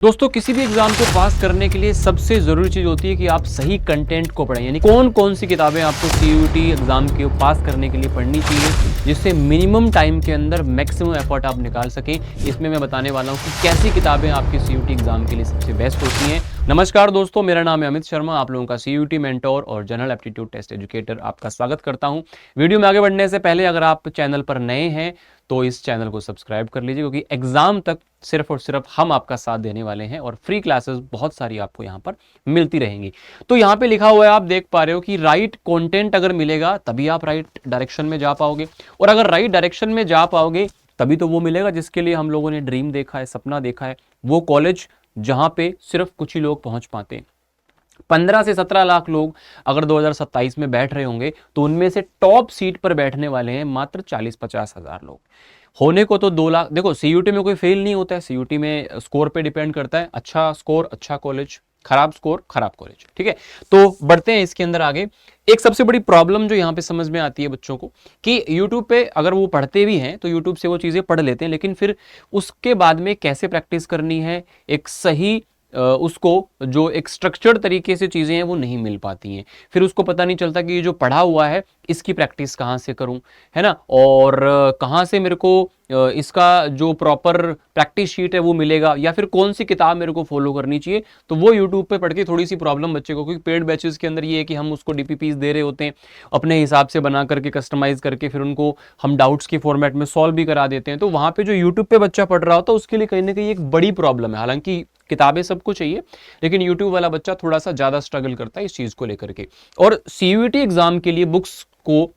दोस्तों किसी भी एग्जाम को पास करने के लिए सबसे जरूरी चीज होती है कि आप सही कंटेंट को पढ़ें। यानी कौन कौन सी किताबें आपको सीयूईटी एग्जाम के पास करने के लिए पढ़नी चाहिए जिससे मिनिमम टाइम के अंदर मैक्सिमम एफर्ट आप निकाल सकें। इसमें मैं बताने वाला हूं कि कैसी किताबें आपके सीयूईटी एग्जाम के लिए सबसे बेस्ट होती हैं। नमस्कार दोस्तों, मेरा नाम है अमित शर्मा, आप लोगों का सीयूईटी मेंटोर और जनरल एप्टीट्यूड टेस्ट एजुकेटर आपका स्वागत करता हूं। वीडियो में आगे बढ़ने से पहले अगर आप चैनल पर नए हैं तो इस चैनल को सब्सक्राइब कर लीजिए, क्योंकि एग्जाम तक सिर्फ और सिर्फ हम आपका साथ देने वाले हैं और फ्री क्लासेस बहुत सारी आपको यहाँ पर मिलती रहेंगी। तो यहाँ पे लिखा हुआ है, आप देख पा रहे हो कि राइट कंटेंट अगर मिलेगा तभी आप राइट डायरेक्शन में जा पाओगे, और अगर राइट डायरेक्शन में जा पाओगे तभी तो वो मिलेगा जिसके लिए हम लोगों ने ड्रीम देखा है, सपना देखा है। वो कॉलेज जहां पे सिर्फ कुछ ही लोग पहुंच पाते हैं। 15 से 17 लाख लोग अगर 2027 में बैठ रहे होंगे तो उनमें से टॉप सीट पर बैठने वाले हैं मात्र 40-50 हजार लोग। होने को तो 2 लाख। देखो सीयूटी में कोई फेल नहीं होता है, सीयूटी में स्कोर पे डिपेंड करता है। अच्छा स्कोर अच्छा कॉलेज, खराब स्कोर खराब कॉलेज। ठीक है, तो बढ़ते हैं इसके अंदर आगे। एक सबसे बड़ी प्रॉब्लम जो यहाँ पे समझ में आती है बच्चों को कि यूट्यूब पे अगर वो पढ़ते भी हैं तो यूट्यूब से वो चीजें पढ़ लेते हैं, लेकिन फिर उसके बाद में कैसे प्रैक्टिस करनी है, एक सही उसको जो एक स्ट्रक्चर्ड तरीके से चीज़ें हैं वो नहीं मिल पाती हैं। फिर उसको पता नहीं चलता कि ये जो पढ़ा हुआ है इसकी प्रैक्टिस कहाँ से करूं, है ना, और कहाँ से मेरे को इसका जो प्रॉपर प्रैक्टिस शीट है वो मिलेगा, या फिर कौन सी किताब मेरे को फॉलो करनी चाहिए। तो वो यूट्यूब पे पढ़ के थोड़ी सी प्रॉब्लम बच्चे को, क्योंकि पेड बैचेस के अंदर ये है कि हम उसको डीपीपीस दे रहे होते हैं अपने हिसाब से बना करके, कस्टमाइज करके, फिर उनको हम डाउट्स के फॉर्मेट में सॉल्व भी करा देते हैं। तो वहाँ पे जो यूट्यूब पे बच्चा पढ़ रहा होता है उसके लिए कहीं ना कहीं एक बड़ी प्रॉब्लम है। हालांकि किताबें सबको चाहिए, लेकिन यूट्यूब वाला बच्चा थोड़ा सा ज्यादा स्ट्रगल करता है इस चीज को लेकर के। और सीयूईटी एग्जाम के लिए बुक्स को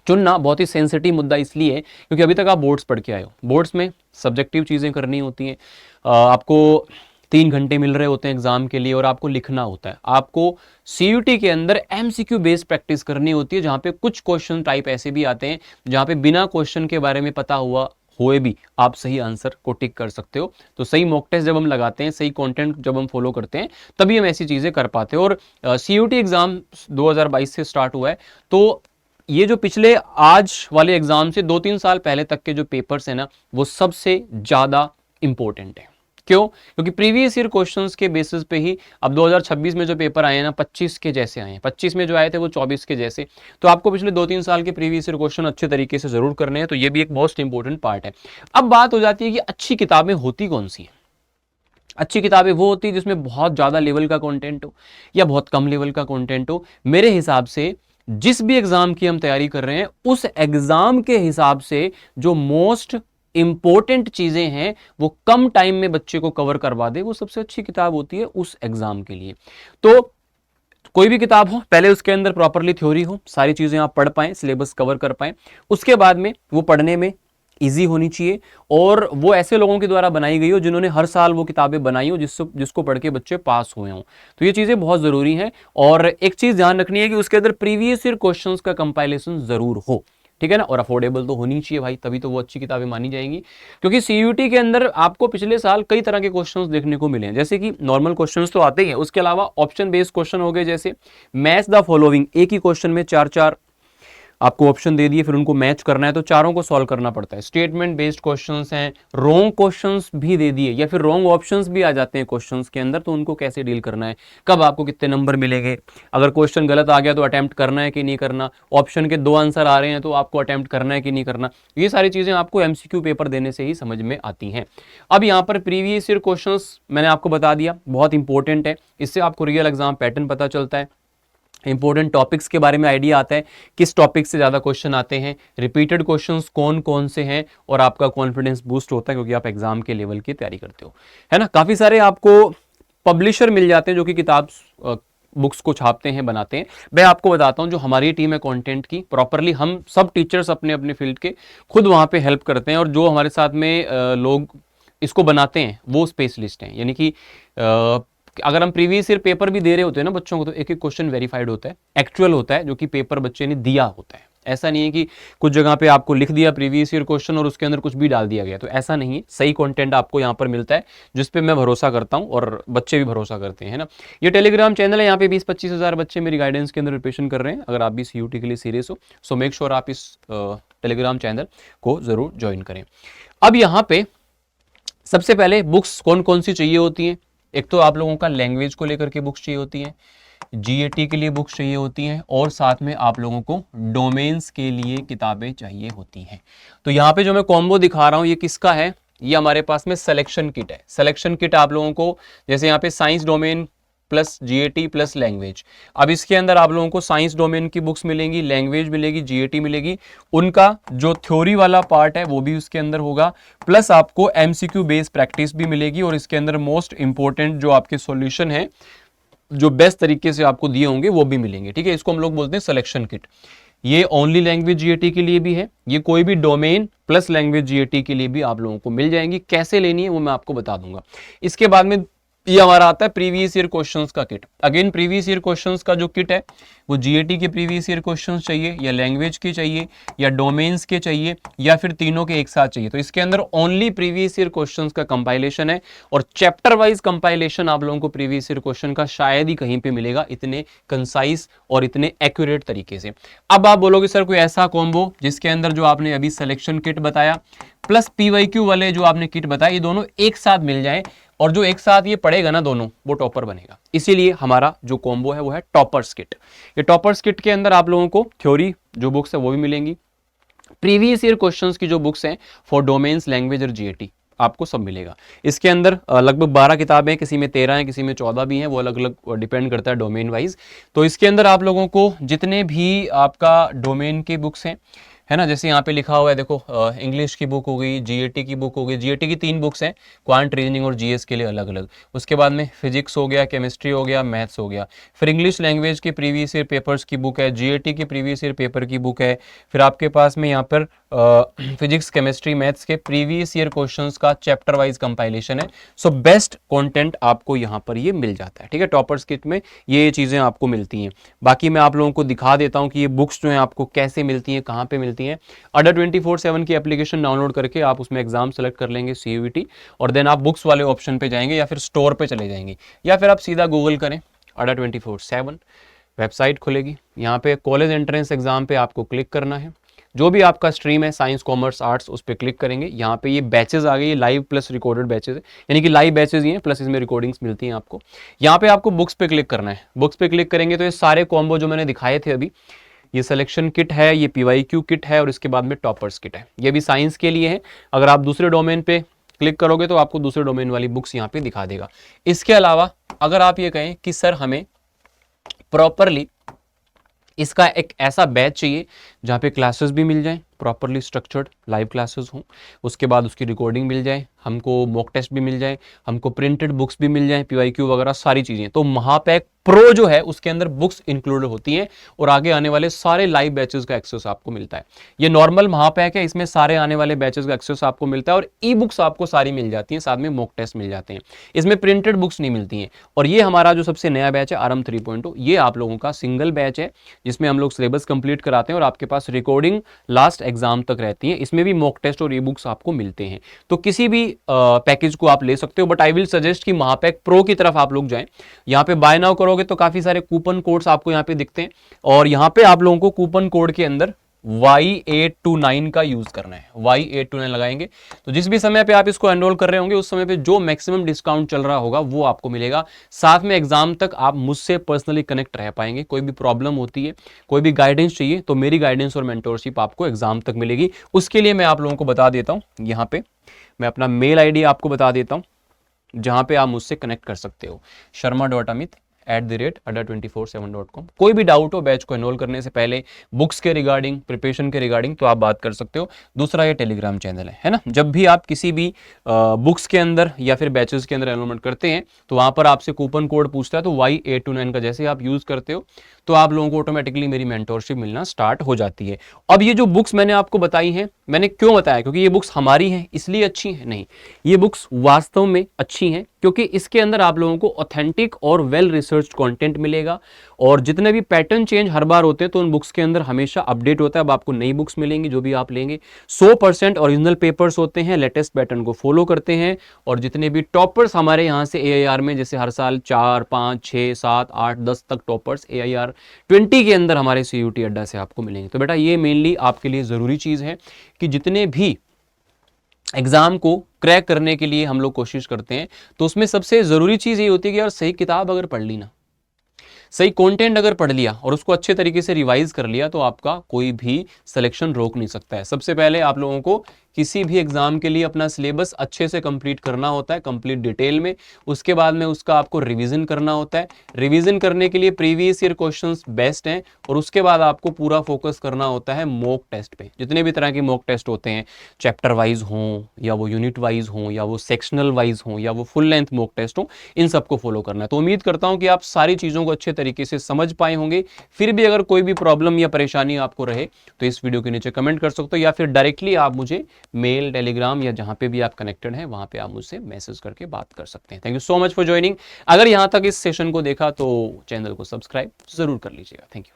चुनना बहुत ही सेंसिटिव मुद्दा इसलिए है क्योंकि अभी तक आप बोर्ड्स पढ़ के आए हो। बोर्ड्स में सब्जेक्टिव चीजें करनी होती हैं, आपको 3 घंटे मिल रहे होते हैं एग्जाम के लिए और आपको लिखना होता है। आपको सीयूटी के अंदर एमसीक्यू बेस्ड प्रैक्टिस करनी होती है, जहां पे कुछ क्वेश्चन टाइप ऐसे भी आते हैं जहां पे बिना क्वेश्चन के बारे में पता हुआ होए भी आप सही आंसर को टिक कर सकते हो। तो सही मॉक टेस्ट जब हम लगाते हैं, सही कंटेंट जब हम फॉलो करते हैं, तभी हम ऐसी चीजें कर पाते हैं। और सीयूटी एग्जाम 2022 से स्टार्ट हुआ है, तो ये जो पिछले आज वाले एग्जाम से 2-3 साल पहले तक के जो पेपर्स हैं ना, वो सबसे ज्यादा इंपॉर्टेंट है। क्यों? क्योंकि प्रीवियस ईयर क्वेश्चंस के बेसिस पे ही अब 2026 में जो पेपर आए हैं ना, 25 के जैसे आए हैं। 25 में जो आए थे वो 24 के जैसे। तो आपको पिछले 2-3 साल के प्रीवियस ईयर क्वेश्चन अच्छे तरीके से जरूर करने हैं। तो ये भी एक मोस्ट इंपॉर्टेंट पार्ट है। अब बात हो जाती है कि अच्छी किताबें होती कौन सी हैं। अच्छी किताबें वो होती है जिसमें बहुत ज्यादा लेवल का कंटेंट हो या बहुत कम लेवल का कंटेंट हो। मेरे हिसाब से जिस भी एग्जाम की हम तैयारी कर रहे हैं उस एग्जाम के हिसाब से जो मोस्ट इंपॉर्टेंट चीजें हैं वो कम टाइम में बच्चे को कवर करवा दे, वो सबसे अच्छी किताब होती है उस एग्जाम के लिए। तो कोई भी किताब हो, पहले उसके अंदर प्रॉपरली थ्योरी हो, सारी चीजें आप पढ़ पाएं, सिलेबस कवर कर पाएं। उसके बाद में वो पढ़ने में इजी होनी चाहिए, और वो ऐसे लोगों के द्वारा बनाई गई हो जिन्होंने हर साल वो किताबें बनाई हो, जिसको पढ़ के बच्चे पास हुए हों। तो ये चीजें बहुत जरूरी हैं। और एक चीज ध्यान रखनी है कि उसके अंदर प्रीवियस ईयर क्वेश्चंस का कंपाइलेशन जरूर हो, ठीक है ना, और अफोर्डेबल तो होनी चाहिए भाई, तभी तो वो अच्छी किताबें मानी जाएंगी। क्योंकि सीयूटी के अंदर आपको पिछले साल कई तरह के क्वेश्चंस देखने को मिले हैं, जैसे कि नॉर्मल क्वेश्चंस तो आते ही हैं, उसके अलावा ऑप्शन बेस्ड क्वेश्चन हो गए, जैसे मैच द फॉलोइंग। एक ही क्वेश्चन में 4-4 आपको ऑप्शन दे दिए, फिर उनको मैच करना है, तो चारों को सॉल्व करना पड़ता है। स्टेटमेंट बेस्ड क्वेश्चंस हैं, रॉन्ग क्वेश्चंस भी दे दिए या फिर रॉन्ग ऑप्शंस भी आ जाते हैं क्वेश्चंस के अंदर, तो उनको कैसे डील करना है, कब आपको कितने नंबर मिलेंगे, अगर क्वेश्चन गलत आ गया तो अटेम्प्ट करना है कि नहीं करना, ऑप्शन के 2 आंसर आ रहे हैं तो आपको अटेम्प्ट करना है कि नहीं करना। ये सारी चीजें आपको एमसीक्यू पेपर देने से ही समझ में आती हैं। अब यहाँ पर प्रीवियस ईयर क्वेश्चंस मैंने आपको बता दिया, बहुत इंपॉर्टेंट है, इससे आपको रियल एग्जाम पैटर्न पता चलता है, इंपॉर्टेंट टॉपिक्स के बारे में आइडिया आता है, किस टॉपिक से ज़्यादा क्वेश्चन आते हैं, रिपीटेड क्वेश्चंस कौन कौन से हैं, और आपका कॉन्फिडेंस बूस्ट होता है क्योंकि आप एग्जाम के लेवल की तैयारी करते हो, है ना। काफ़ी सारे आपको पब्लिशर मिल जाते हैं जो कि किताब बुक्स को छापते हैं, बनाते हैं। मैं आपको बताता हूं, जो हमारी टीम है कंटेंट की, प्रॉपरली हम सब टीचर्स अपने अपने फील्ड के खुद वहां पे हेल्प करते हैं, और जो हमारे साथ में लोग इसको बनाते हैं वो स्पेशलिस्ट हैं। यानी कि अगर हम प्रीवियस ईयर पेपर भी दे रहे होते हैं ना बच्चों को, तो एक एक क्वेश्चन वेरीफाइड होता है, एक्चुअल होता है, जो कि पेपर बच्चे ने दिया होता है। ऐसा नहीं है कि कुछ जगह पे आपको लिख दिया प्रीवियस ईयर क्वेश्चन और उसके अंदर कुछ भी डाल दिया गया, तो ऐसा नहीं है। सही कंटेंट आपको यहाँ पर मिलता है, जिस पे मैं भरोसा करता हूँ और बच्चे भी भरोसा करते हैं ना। ये टेलीग्राम चैनल है, यहाँ पे 20-25 हज़ार बच्चे मेरी गाइडेंस के अंदर प्रिपरेशन कर रहे हैं। अगर आप भी सीयूटी के लिए सीरियस हो, सो मेक श्योर आप इस टेलीग्राम चैनल को जरूर ज्वाइन करें। अब यहाँ पे सबसे पहले बुक्स कौन कौन सी चाहिए होती हैं? एक तो आप लोगों का लैंग्वेज को लेकर के बुक्स चाहिए होती हैं, जीएटी के लिए बुक्स चाहिए होती हैं, और साथ में आप लोगों को डोमेन्स के लिए किताबें चाहिए होती हैं। तो यहाँ पे जो मैं कॉम्बो दिखा रहा हूँ ये किसका है? ये हमारे पास में सिलेक्शन किट है। सिलेक्शन किट आप लोगों को, जैसे यहाँ पे science domain plus GAT plus language, अब इसके अंदर आप लोगों को साइंस डोमेन की बुक्स मिलेंगी, लैंग्वेज मिलेगी, जीएटी मिलेगी, उनका जो थ्योरी वाला पार्ट है वो भी उसके अंदर होगा, प्लस आपको एमसीक्यू बेस्ड प्रैक्टिस भी मिलेगी, और इसके अंदर मोस्ट इंपॉर्टेंट जो आपके सॉल्यूशन है जो बेस्ट तरीके से आपको दिए होंगे वो भी मिलेंगे। ठीक है, इसको हम लोग बोलते हैं सिलेक्शन किट। ये ओनली लैंग्वेज जीएटी के लिए भी है, ये कोई भी डोमेन प्लस लैंग्वेज जीएटी के लिए भी आप लोगों को मिल जाएंगी। कैसे लेनी है वो मैं आपको बता दूंगा। इसके बाद में ये हमारा आता है प्रीवियस ईयर क्वेश्चंस का kit. Again previous year questions का जो किट है वो जीएटी के प्रीवियस ईयर क्वेश्चंस चाहिए, या लैंग्वेज के चाहिए, या डोमेन्स के चाहिए, या फिर तीनों के एक साथ चाहिए। तो इसके अंदर ओनली प्रीवियस ईयर क्वेश्चंस का कंपाइलेशन है, और चैप्टर वाइज कंपाइलेशन आप लोगों को प्रीवियस ईयर क्वेश्चन का शायद ही कहीं पे मिलेगा इतने कंसाइज और इतने एक्यूरेट तरीके से। अब आप बोलोगे सर कोई ऐसा कॉम्बो जिसके अंदर जो आपने अभी सिलेक्शन किट बताया प्लस पीवाईक्यू वाले जो आपने किट बताया, ये दोनों एक साथ मिल जाए, और जो एक साथ ये पढ़ेगा ना दोनों, वो टॉपर बनेगा। इसीलिए हमारा जो कॉम्बो है वो है टॉपर्स किट। ये टॉपर्स किट के अंदर आप लोगों को थ्योरी जो बुक्स है वो भी मिलेंगी, प्रीवियस ईयर क्वेश्चंस की जो बुक्स हैं फॉर डोमेन्स, लैंग्वेज और जीएटी आपको सब मिलेगा। इसके अंदर लगभग 12 किताबें हैं, किसी में 13 हैं, किसी में 14 भी हैं, वो अलग अलग डिपेंड करता है डोमेन वाइज। तो इसके अंदर आप लोगों को जितने भी आपका डोमेन के बुक्स हैं, है ना, जैसे यहाँ पे लिखा हुआ है देखो, इंग्लिश की बुक हो गई, जीएटी की बुक हो गई, जीएटी की 3 बुक्स हैं, क्वांट, रीजनिंग और जीएस के लिए अलग अलग। उसके बाद में फिजिक्स हो गया, केमिस्ट्री हो गया, मैथ्स हो गया। फिर इंग्लिश लैंग्वेज के प्रीवियस ईयर पेपर्स की बुक है, जीएटी के प्रीवियस ईयर पेपर की बुक है। फिर आपके पास में यहाँ पर फिजिक्स, केमिस्ट्री, मैथ्स के प्रीवियस ईयर क्वेश्चंस का चैप्टर वाइज कंपाइलेशन है। सो बेस्ट कंटेंट आपको यहाँ पर ये मिल जाता है। ठीक है, टॉपर्स किट में ये चीज़ें आपको मिलती हैं। बाकी मैं आप लोगों को दिखा देता हूँ कि ये बुक्स जो हैं आपको कैसे मिलती हैं, कहाँ पे मिलती हैं। अडर 24/7 की एप्लीकेशन डाउनलोड करके आप उसमें एग्जाम सेलेक्ट कर लेंगे CUET, और देन आप बुक्स वाले ऑप्शन पे जाएंगे, या फिर स्टोर पे चले जाएंगे, या फिर आप सीधा गूगल करें अडर 24/7, वेबसाइट खुलेगी। यहाँ पे कॉलेज एंट्रेंस एग्जाम पे आपको क्लिक करना है, जो भी आपका स्ट्रीम है साइंस, कॉमर्स, आर्ट्स, उस पर क्लिक करेंगे। यहाँ पे ये बैचेस आ गए, ये लाइव प्लस रिकॉर्डेड बैचेस है, यानी कि लाइव बैचेस ही हैं प्लस इसमें रिकॉर्डिंग्स मिलती हैं आपको। यहाँ पे आपको बुक्स पे क्लिक करना है। बुक्स पे क्लिक करेंगे तो ये सारे कॉम्बो जो मैंने दिखाए थे अभी, ये सिलेक्शन किट है, ये पीवाईक्यू किट है, और इसके बाद में टॉपर्स किट है। ये भी साइंस के लिए है। अगर आप दूसरे डोमेन पे क्लिक करोगे तो आपको दूसरे डोमेन वाली बुक्स यहाँ पे दिखा देगा। इसके अलावा अगर आप ये कहें कि सर हमें प्रॉपरली इसका एक ऐसा बैच चाहिए जहाँ पे क्लासेस भी मिल जाएं, प्रॉपरली स्ट्रक्चर्ड लाइव क्लासेस हों, उसके बाद उसकी रिकॉर्डिंग मिल जाए, हमको मॉक टेस्ट भी मिल जाए, हमको प्रिंटेड बुक्स भी मिल जाए, पीवाईक्यू वगैरह सारी चीज़ें, तो महापैक प्रो जो है उसके अंदर बुक्स इंक्लूडेड होती हैं, और आगे आने वाले सारे लाइव बैचेस का एक्सेस आपको मिलता है। ये नॉर्मल महापैक है, इसमें सारे आने वाले बैचेस का एक्सेस आपको मिलता है, और ई बुक्स आपको सारी मिल जाती हैं, साथ में मॉक टेस्ट मिल जाते हैं। इसमें प्रिंटेड बुक्स नहीं मिलती हैं। और ये हमारा जो सबसे नया बैच है आरएम 3.0, ये आप लोगों का सिंगल बैच है जिसमें हम लोग सिलेबस कंप्लीट कराते हैं, और आपके पास रिकॉर्डिंग लास्ट एग्जाम तक रहती है। इसमें भी मॉक टेस्ट और ई बुक्स आपको मिलते हैं। तो किसी भी पैकेज को आप ले सकते हो, बट आई विल सजेस्ट कि महापैक प्रो की तरफ आप लोग जाएं। यहाँ पे बाय नाउ करोगे तो काफी सारे कूपन कोड्स आपको यहाँ पे दिखते हैं, और यहाँ पे आप लोगों को कूपन कोड के अंदर Y829 का यूज करना है। Y829 लगाएंगे तो जिस भी समय पे आप इसको एनरोल कर रहे होंगे उस समय पे जो मैक्सिमम डिस्काउंट चल रहा होगा वो आपको मिलेगा। साथ में एग्जाम तक आप मुझसे पर्सनली कनेक्ट रह पाएंगे। कोई भी प्रॉब्लम होती है, कोई भी गाइडेंस चाहिए, तो मेरी गाइडेंस और मेंटोरशिप आपको एग्जाम तक मिलेगी। उसके लिए मैं आप लोगों को बता देता हूँ, यहाँ पे मैं अपना मेल ID आपको बता देता हूँ जहाँ पे आप मुझसे कनेक्ट कर सकते हो, sharma.amit@ada24/7.com। कोई भी डाउट हो बैच को एनरोल करने से पहले, बुक्स के रिगार्डिंग, प्रिपरेशन के रिगार्डिंग, तो आप बात कर सकते हो। दूसरा ये टेलीग्राम चैनल है ना, जब भी आप किसी भी बुक्स के अंदर या फिर बैचेस के अंदर एनरोलमेंट करते हैं तो वहाँ पर आपसे कूपन कोड पूछता है, तो Y829 का जैसे आप यूज़ करते हो तो आप लोगों को ऑटोमेटिकली मेरी मेंटोरशिप मिलना स्टार्ट हो जाती है। अब ये जो बुक्स मैंने आपको बताई हैं, मैंने क्यों बताया, क्योंकि ये बुक्स हमारी हैं इसलिए अच्छी हैं? नहीं, ये बुक्स वास्तव में अच्छी हैं क्योंकि इसके अंदर आप लोगों को ऑथेंटिक और वेल रिसर्च कंटेंट मिलेगा, और जितने भी पैटर्न चेंज हर बार होते हैं तो उन बुक्स के अंदर हमेशा अपडेट होता है। अब आपको नई बुक्स मिलेंगी जो भी आप लेंगे, 100% ओरिजिनल पेपर्स होते हैं, लेटेस्ट पैटर्न को फॉलो करते हैं, और जितने भी टॉपर्स हमारे यहाँ से AIR में, जैसे हर साल 4, 5, 6, 7, 8, 10 तक टॉपर्स AIR 20 के अंदर हमारे CUET अड्डा से आपको मिलेंगे। तो बेटा ये मेनली आपके लिए ज़रूरी चीज़ है कि जितने भी एग्जाम को क्रैक करने के लिए हम लोग कोशिश करते हैं, तो उसमें सबसे जरूरी चीज ये होती है कि यार सही किताब अगर पढ़ ली ना, सही कंटेंट अगर पढ़ लिया और उसको अच्छे तरीके से रिवाइज कर लिया, तो आपका कोई भी सिलेक्शन रोक नहीं सकता है। सबसे पहले आप लोगों को किसी भी एग्जाम के लिए अपना सिलेबस अच्छे से कंप्लीट करना होता है, कंप्लीट डिटेल में। उसके बाद में उसका आपको रिवीजन करना होता है। रिवीजन करने के लिए प्रीवियस ईयर क्वेश्चंस बेस्ट हैं, और उसके बाद आपको पूरा फोकस करना होता है मॉक टेस्ट पे। जितने भी तरह के मॉक टेस्ट होते हैं, चैप्टर वाइज हों या वो यूनिट वाइज हों या वो सेक्शनल वाइज हों या वो फुल लेंथ मॉक टेस्ट हों, इन सबको फॉलो करना है। तो उम्मीद करता हूं कि आप सारी चीज़ों को अच्छे तरीके से समझ पाए होंगे। फिर भी अगर कोई भी प्रॉब्लम या परेशानी आपको रहे तो इस वीडियो के नीचे कमेंट कर सकते हो, या फिर डायरेक्टली आप मुझे मेल, टेलीग्राम या जहां पे भी आप कनेक्टेड हैं वहां पे आप मुझसे मैसेज करके बात कर सकते हैं। Thank you so much for joining. अगर यहां तक इस सेशन को देखा तो चैनल को सब्सक्राइब जरूर कर लीजिएगा। Thank you.